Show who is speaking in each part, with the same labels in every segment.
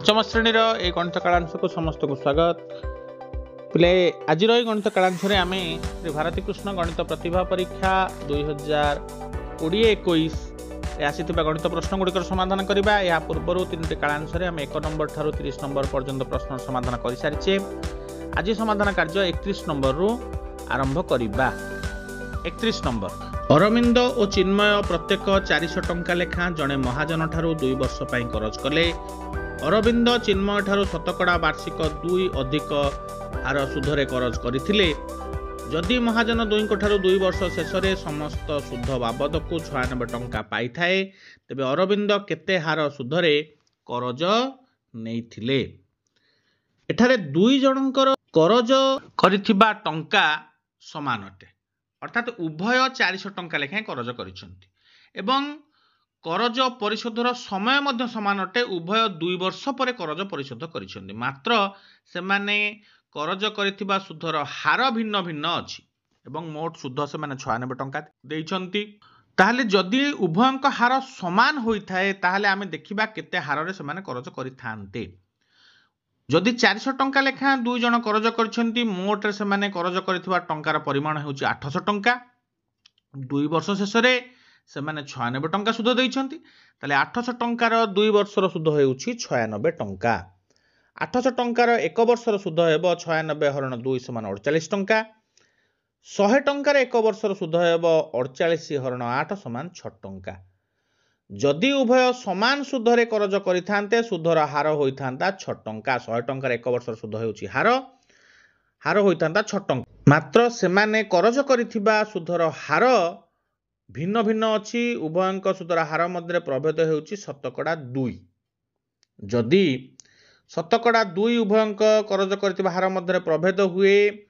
Speaker 1: पंचम श्रेणी ए गणित कालांश को समस्त को स्वागत। पिले आज गणित कालांश आम श्री भारती कृष्ण गणित प्रतिभा परीक्षा 2020-21 आसीथिबा गणित प्रश्न गुड़िकर समाधान करबा। या पूर्व 3टी कालांश आम 1 नंबर ठारू 30 नंबर पर्यंत प्रश्न समाधान कर सारिछे। आज समाधान कार्य 31 नंबर रु आरंभ करबा। 31 नंबर अरविंद और चिन्मय प्रत्येक 400 टंका लेखा जड़े महाजन ठारू 2 वर्ष पई करज कले। अरविंद चिन्मय ठारू शतकड़ा वार्षिक 2 अधिक हार सुधरे करज करथिले। जदि महाजन 2 ठारू 2 वर्ष शेष में समस्त सुध बाबद को 96 टंका पाई थाए, तेबे अरविंद केते हार सुधरे करज नैथिले। एठारे 2 जनकर करज करिथिबा टंका समान अटे, अर्थात उभय 400 टंका लेखाएं करज करिसेंती एवं करज परिशोधर समय मध्य समान अटे। उभय 2 वर्ष पर करज परिशोध करिसेंती, मात्र सेमाने करज करिथिबा सुधर हार भिन्न भिन्न अछि एवं मोट सुध से माने 96 टंका देइछंती। ताहले जदि उभयंक हार समान होइथाए ताहले आमे देखिबा केते हार से माने करज करिथान्ते। जदि 400 टंका लेखा 2 जन करज करछंती, मोट रे से माने करज करिथिबा टंकार परिमाण हेउची 800 टंका। 2 वर्ष शेष रे से माने 96 टंका सुध देइछंती, ताले 800 टंकार 2 वर्षर सुध हेउची 96 टंका। 800 टंकार 1 वर्षर सुध हेबो 96 हरण 2 समान 48 टंका। 100 टंकार 1 वर्षर सुध हेबो 48 हरण 8 समान 6 टंका। जदि उभय समान सुधरे करज करिथान्ते सुधर हार होइथान्ता 6 टंका। 100 टंकार 1 वर्षर सुध हेउची हार होइथान्ता 6 टंका, मात्र सेमाने करज करिथिबा सुधर हार भिन्न भिन्न अछि। उभयंक सुधर हार मध्य प्रभेद हेउची शतकड़ा 2। जदि शतकड़ा 2 उभयंक करज करिथिबा हार मध्य प्रभेद हुए,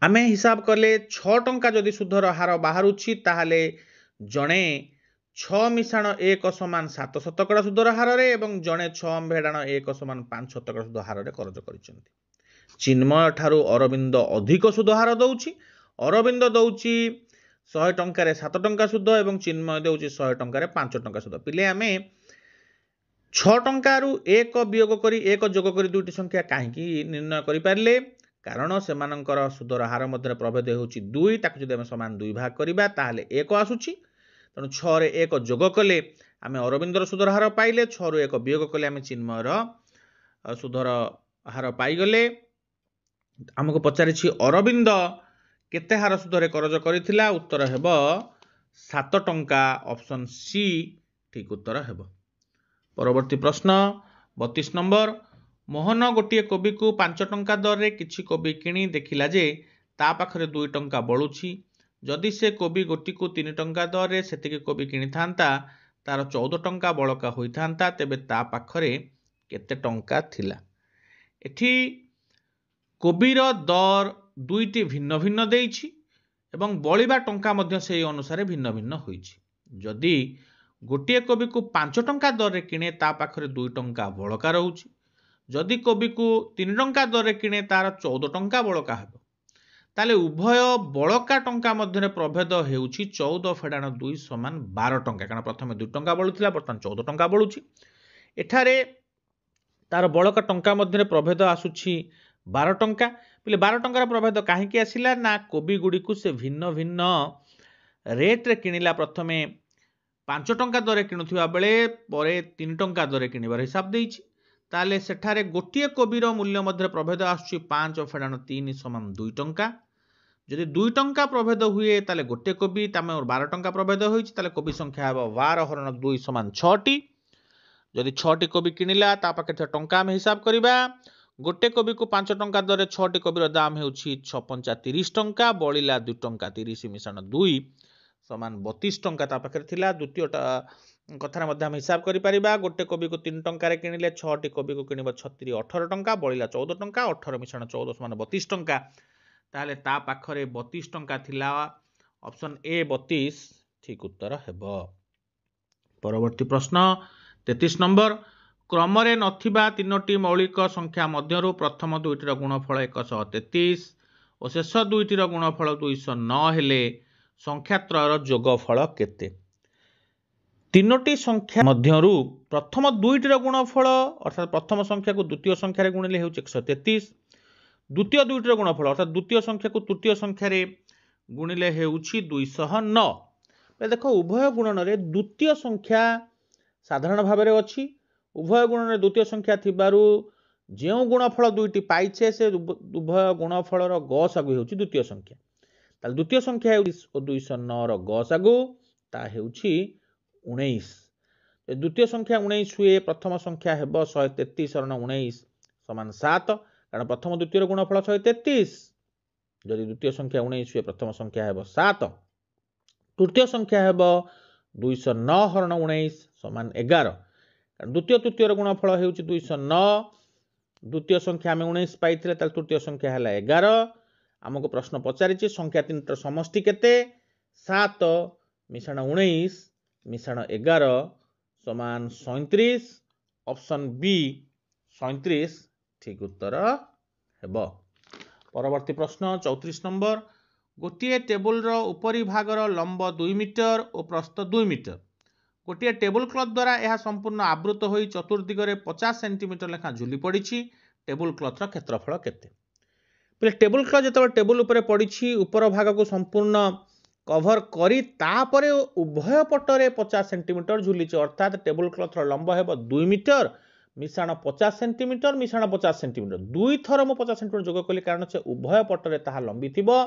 Speaker 1: आमे हिसाब कले 6 टंका जदि सुधर हार बाहरुछि ताहले जणे 6 मिशाण 1 समान 7 शतकड़ा सुधर हार रे एवं जणे 6 भेड़ाण 1 समान 5 शतकड़ा सुध हार रे करज करिसेंती। चिन्मय ठारू अरविंद अधिक सुध हार दउछि। अरविंद दउछि 100 टंकार 7 टंका सुध एवं चिन्मय दउछि 100 टंकार 5 टंका सुध। पिले आमे 6 टंकारु 1 वियोग करी 1 जोग करी दुईटी संख्या काहेकि निर्णय करि पारले, कारण सेमानंकर सुधर हार मध्य प्रभेद हेउछि 2। ताकु जदि आमे समान 2 भाग करिबा ताहले 1 आसुछि, तेणु 6 रे 1 जोग कले आमे अरविंदर सुधर हार पाइले। 6 रु 1 वियोग कले आमे चिन्मयर सुधर हार पाइगले। आमको पचारिछि अरविंद केते हार सुधरे करज करिथिला, उत्तर हेबो 7 टंका। ऑप्शन सी ठीक उत्तर हेबो। परवर्ती प्रश्न 32 नंबर मोहन गोटे कोबी को 5 टंका दर रे किछि कोबी किणी देखिला जे ता पाखरे 2 टंका बळुछि। जदि से कोबी गोटी को 3 टंका दर रे सेतिके कोबी किणी थांता तार 14 टंका बळका होई थांता, तेबे ता पाखरे केते टंका थिला। एठी कोबीर दर दुईटी भिन्न भिन्न देइछि एवं बळिबा टंका मध्य सेही अनुसारे भिन्न भिन्न होइछि। जदि गोटे कोबी को 5 टंका दर रे किणे ता पाखरे 2 टंका बळका रहउछि। जदि कोबी को 3 टंका दर रे किणे तार 14 टंका बळका हेबो, ताले उभय बळका टंका मध्य प्रभेद हेउछि 14 फेडाण 2 समान 12 टंका, कारण प्रथमे 2 टंका बळुथिला वर्तमान 14 टंका बळुछि। एठारे तार बळका टंका मध्य प्रभेद आसुछि 12 टंका। पिले 12 टंकार प्रभेद काहेकि आसिला ना, कोबी गुडी को से भिन्न भिन्न रेट रे किनिला। प्रथमे 5 टंका दरे किणुथिबा बेले परे 3 टंका दरे किनिबार हिसाब देइछि, ताले सेठारे गोटिए कोबीर मूल्य मध्य प्रभेद आसुछि 5 फेडाण 3 समान 2 टंका। जदि 2 टंका प्रभेद हुए ताले गोटे कोबी तामे 12 टंका प्रभेद होइछि, ताले कोबी संख्या हेबो 12 हरण 2 समान 6 टी। जदि 6 टी कोबी किनिला ता पाखे टंका हम हिसाब करिबा। गोटे कोबी को 5 टंका दर रे 6 टी कोबीर दाम हेउछि 6 30 टंका, बळिला 2 टंका 30 मिशाण 2 समान 32 टंका ता पाखे थिला। द्वितीय कथार मध्य हम हिसाब करि परिबा। गोटे कोबी को 3 टंका रे किनिले 6 टी कोबी को किनिबो 36 18 टंका, बळिला 14 टंका, 18 मिशाण 14 समान 32 टंका, ताले ता पाखरे 32 टंका थिला। ऑप्शन ए 32 ठीक उत्तर हेबो। परवर्ती प्रश्न 33 नंबर क्रम रे नथिबा 3टी मौलिक संख्या मध्यरु प्रथम दुईटीर गुणफल 133 और शेष दुईटीर गुणफल 209 हेले संख्यात्रयर जोगफल केते। तीनोटी संख्या मध्यरु प्रथम दुईटर गुणफल अर्थात प्रथम संख्या को द्वितीय संख्या गुणिले हो 133, द्वितीय दुईटर गुणफल अर्थात द्वितीय संख्या को तृतीय संख्या गुणिले हो 209। देख उभय गुणन द्वितीय संख्या साधारण भाव में अच्छी, उभय गुणन द्वितीय संख्या थिबारु जो गुणफल दुईटी पाइछे से उभय गुणफल गसागु हो द्वितीय संख्या, द्वितीय संख्या 209 गसागु ता हेउछि 19। द्वितीय संख्या 19 हुए प्रथम संख्या हेब 133 रण 19 समान 7, कारण प्रथम द्वितीय गुणफल 133, जदि द्वितीय संख्या 19 हुए प्रथम संख्या हेब 7, तृतीय संख्या हेब 209 हरण 19 समान 11, द्वितीय तृतीय गुणफल हेउछि 209, द्वितीय संख्या आम 19 पाई तृतीय संख्या है 11। आमको प्रश्न पचारि संख्या तीन समष्टि केते, 7 मिशाण 19 मिशाण 11 समान 37, ऑप्शन बी 37 ठीक उत्तर हेब। परवर्ती प्रश्न 34 नंबर, गोटे टेबुल रो उपरी भागर लंब 2 मीटर और प्रस्थ 2 मीटर, गोटे टेबुल क्लथ द्वारा यह संपूर्ण आवृत हो चतुर्दिगरे 50 सेंटीमीटर लेखा झुली पड़ी, टेबुल क्लथ रो क्षेत्रफल केते। टेबुल क्लथ जो टेबुल उपरे पड़ी उपर भाग को संपूर्ण कभर करी तापरे उभय पटरे 50 सेंटीमीटर झुली, अर्थात टेबुल क्लथ लंब है 2 मीटर मिशाण 50 सेंटीमीटर मिशाण 50 सेंटीमीटर, दुई थर मु 50 सेंटीमीटर जोग कली कारण से उभय पटरे ताहा लंबी थिबो,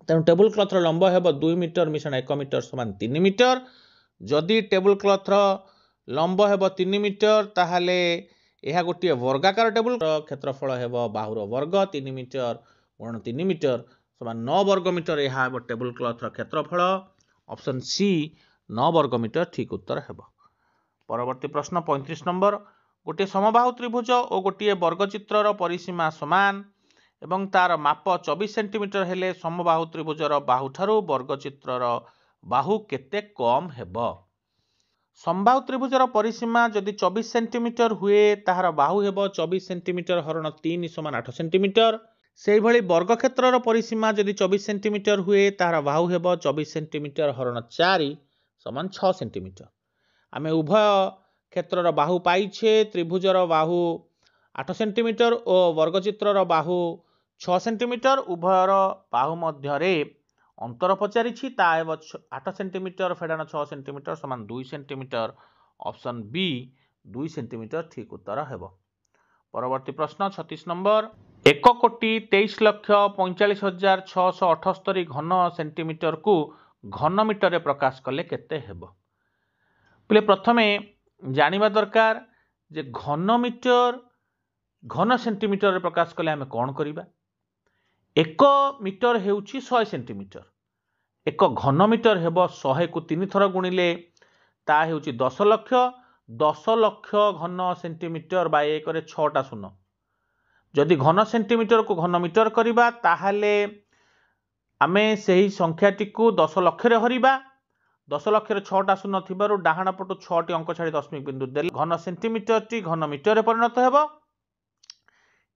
Speaker 1: तेणु टेबुल क्लथ लंब है 2 मीटर मिशाण 1 मीटर समान 3 मीटर। जदि टेबुल क्लथ लंब है 3 मीटर ताहले यह गोटे वर्गाकार टेबुल क्षेत्रफल है बाहुर वर्ग 3 मीटर गुणन 3 मीटर समान 9 वर्ग मीटर, यह टेबुल क्लथ क्षेत्रफल, ऑप्शन सी 9 वर्ग मीटर ठीक उत्तर है। परवर्ती प्रश्न 35 नंबर, गोटे समबाहु त्रिभुज और गोटे वर्गचित्र परिसीमा समान एवं तार माप 24 सेंटीमीटर हेले समबाहु त्रिभुजर बाहु ठारू वर्गचित्रर बाहु केते कम हेबो। समबाहु त्रिभुजर परिसीमा जदि 24 सेंटीमीटर हुए ताहार बाहु हेबो 24 सेंटीमीटर हरण 3 समान 8 सेंटीमीटर, से भली वर्गक्षेत्रर परिसीमा जदि 24 सेंटीमीटर हुए ताहार बाहु हेबो 24 सेंटीमीटर हरण 4 समान 6 सेंटीमीटर। आमे उभय क्षेत्रर बाहु पाइछे, त्रिभुजर बाहु 8 सेंटीमीटर और वर्गचित्रर बाहु 6 सेंटीमीटर, उभयर बाहु मध्यरे अंतर पचारिछि ता 8 सेंटीमीटर फेडाण 6 सेंटीमीटर समान 2 सेंटीमीटर, ऑप्शन बी 2 सेंटीमीटर ठीक उत्तर हेब। परवर्ती प्रश्न 36 नंबर, 1,23,45,678 घन सेंटीमीटर को घन मीटर प्रकाश कले केते हेब। बोले प्रथमे जानिबा दरकार जे घन मीटर घन सेंटीमीटर प्रकाश कले आमे कौन करिबा। 1 मीटर हेउछि 100 सेंटीमीटर, 1 घन मीटर हेब 100 को 3 थर गुणिले ता हेउछि 10 लक्ष, 10 लक्ष घन सेंटीमीटर बाय 1 रे 6टा शून्य, जदि घन सेंटीमीटर को घन मीटर करिबा ताहाले आमे सेही संख्याटी को 10 लक्ष रे हरिबा, 10 लक्ष 6टा शून्य थिबारु डाहाण पटु 6टी अंक छाड़ी दशमिक बिंदु देले घन सेंटीमीटर टी घन मीटर रे परिणत हेबो।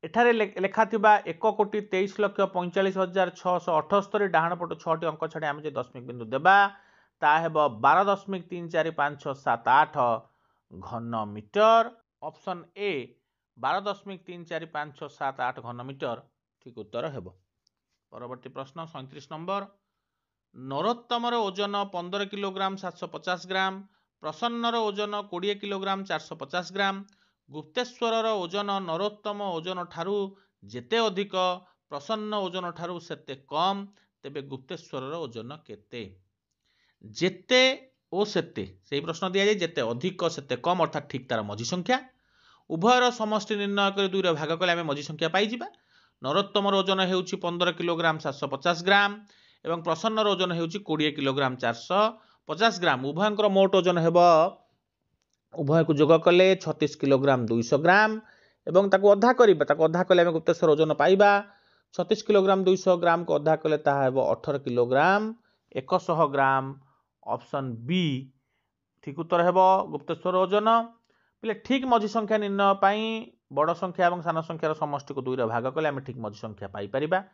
Speaker 1: एठारे लेखा थिबा 1,45,45,678 डाहाण पटु 6टी अंक छाड़ी आमे जे दशमिक बिंदु देबा ता हेबो 12.345778 घन मीटर, ऑप्शन ए 12.345778 घन मीटर ठीक उत्तर हेबो। परवर्ती प्रश्न 37 नंबर, नरोत्तमर ओजन 15 किलोग्राम 750 ग्राम, प्रसन्नर ओजन 20 किलोग्राम 450 ग्राम, गुप्तेश्वरर ओजन नरोत्तम ओजन ठारू जेते अधिक प्रसन्न ओजन ठारू सेते कम, तेबे गुप्तेश्वरर ओजन केते। जेते ओ सेते सेही प्रश्न दिया जाय, जेते अधिक सेते कम अर्थात ठीक तार मझी संख्या, उभयर समष्टि निर्णय कर 2 रे भाग कले आमे मझी संख्या पाई जिबा। नरोत्तमर ओजन हेउछि 15 किलोग्राम 750 ग्राम एवं प्रसन्नर ओजन हेउछि 20 किलोग्राम 450 ग्राम, उभयंकर मोट ओजन हेबो उभय को जोग कले 36 किलोग्राम 200 ग्राम एवं ताको अधा करिबा, ताको अधा कले आमे गुप्तेश्वर ओजन पाइबा। 36 किलोग्राम 200 ग्राम को अधा कले ताहा हेबो 18 किलोग्राम 100 ग्राम, ऑप्शन बी ठीक उत्तर हेबो गुप्तेश्वर ओजन। बोले ठीक मझी संख्या निर्णय पाई बड़ संख्या और सान संख्यार समष्टि को 2 रे भाग कले आमे ठीक मझी संख्या पाई परिबा,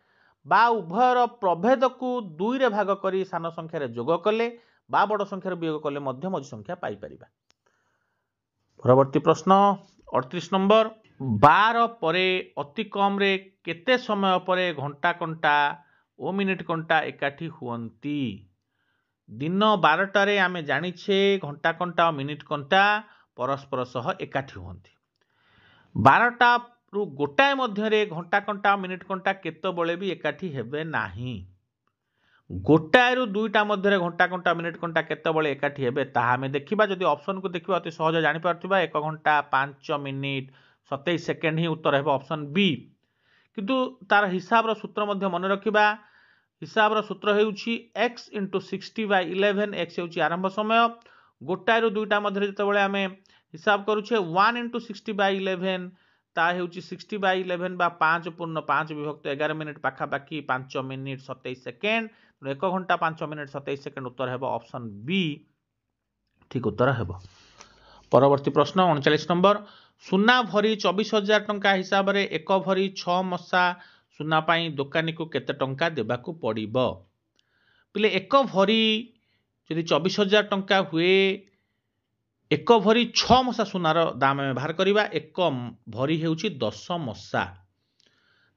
Speaker 1: बा उभयर प्रभेद को 2 रे भाग करी सान संख्यार जोग कले बा बड़ संख्यार वियोग कले मध्य मझी संख्या पाई परिबा। परवर्ती प्रश्न 38 नंबर 12 परे अति कम रे केते समय परे घंटा कंटा ओ मिनिट कंटा एकाठी हुअंती। दिन 12टारे आमे जानिछे घंटा कंटा और मिनिट कंटा परस्पर सह एकाठी हुअंती। 12टा रु गोटाए मध्यरे घंटा कंटा मिनिट कंटा केतेबेले भी एकाठी हेबे नाही। गोटाए रु दुईटा मध्यरे घंटा कंटा मिनिट कंटा केतेबेले एकाठी हेबे ताहा आमे देखिबा। जदि ऑप्शन को देखिबा अति सहज जानि पारथिबा 1 घंटा 5 मिनिट 27 सेकेंड ही उत्तर हेबो ऑप्शन बी। किंतु तार हिसाब रो सूत्र मध्य मन रखिबा। हिसाब रो सूत्र हेउछि x * 60/11 x हेउछि आरंभ समय। गोटाए रु दुईटा मध्यरे जतेबेले आमे हिसाब करूछे 1 * 60/11 ता हेउछि 60/11 बा 5/5 विभक्त 11 मिनिट पाखा पाखी 5 मिनिट 27 सेकेंड 1 घंटा 5 मिनिट 27 सेकेंड उत्तर हेबो ऑप्शन बी ठीक उत्तर हेबो। परवर्ती प्रश्न 39 नंबर सुना भरी 24,000 टंका हिसाब रे 1 भरी 6 मसा सुना पाई दुकानी को केते टंका देबाकू पड़िबो। पिले 1 भरी यदि 24,000 टंका हुए 1 भरी 6 मसा सुनार दाम में बाहर करिबा। 1 भरी हेउछि 10 मसा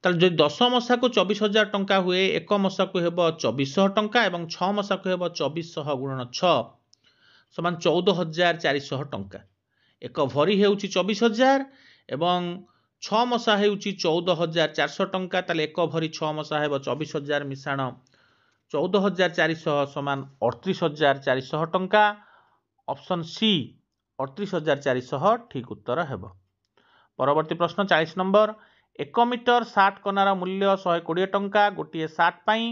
Speaker 1: ताल जो 10 मसा को 24,000 टंका हुए 1 मसा को हेबो 2400 टंका एवं 6 मसा को हेबो 2400 गुणन 6 समान 14,400 टंका। 1 भरी हेउछि 24,000 एवं 6 मसा हेउछि 14,400 टंका ताले 1 भरी 6 मसा हेबो 24,000 मिसाण 14,400 समान 38,400 टंका। ऑप्शन सी 38,400 ठीक उत्तर हेबो। परवर्ती प्रश्न 40 नंबर 1 मीटर 60 कनार मूल्य 120 टंका गोटे 60 पाई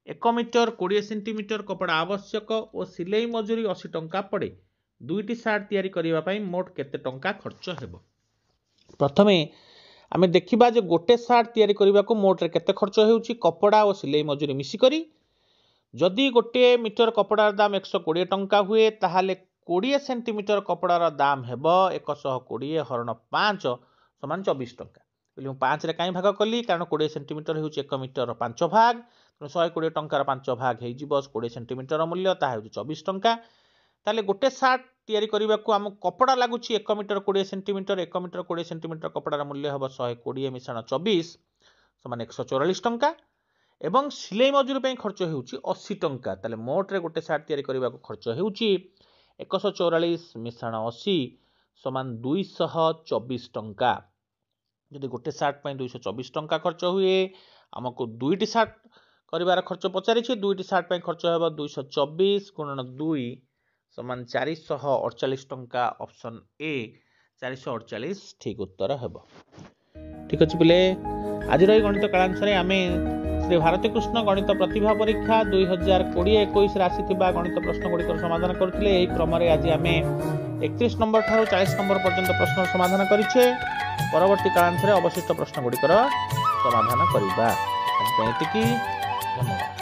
Speaker 1: 1 मीटर 20 सेंटीमीटर कपड़ा आवश्यक और सिलाई मजूरी 80 टंका पड़े। दुईटी सार्ट तैयारी करिबा पाई मोट केते टंका खर्च हेबो। प्रथमे आमे देखिबा जे गोटे सार्ट तैयारी करिबा को मोट रे केते खर्च हेउची कपड़ा और सिलाई मजूरी मिसी करी। जदि गोटे मीटर कपड़ार दाम 120 टंका हुए ताहाले 20 सेंटीमीटर कपड़ार दाम हेबो 120 हरण 5 समान 24 टंका। 5 रे काई भाग कली कारण 20 सेंटीमीटर हेउची 1 मीटर 5 भाग 120 टंकार 5 भाग हेइ जिवो 20 सेंटीमीटर मूल्य ता हेउची 24 टंका। ताले गोटे सार्ट तैयारी करिबा को हम कपड़ा लागुची 1 मीटर 20 सेंटीमीटर 1 मीटर 20 सेंटीमीटर कपड़ार मूल्य हेबो 120 मिसाण 24 समान 144 टंका एवं सिलाई मजूरी पे खर्च हेउची 80 टंका। ताले मोट रे गोटे सार्ट तैयारी करिबा को खर्च हेउची 144 मिसाण 80 समान 224 टंका। जदि गोटे सार्ट पे 224 टंका खर्च हुए हमको दुईटी सार्ट करिवार खर्च पचारि छी। दुईटी सार्ट पे खर्च हेबो 224 गुणन 2 समान 448 टंका। ऑप्शन ए 448 ठीक उत्तर हेबो। ठीक अछि पिले आज रही गणित कालांश रे आमे श्री भारती कृष्ण गणित प्रतिभा परीक्षा 2020-21 राशि थिबा गणित प्रश्न गुड़िकर समाधान करथिले। एही क्रम रे आज आमे 31 नंबर ठारू 40 नंबर पर्यंत प्रश्न समाधान करिछे। परवर्ती कालांश रे अवशिष्ट प्रश्न गुड़िकर समाधान करिबा। आज एतिकी धन्यवाद।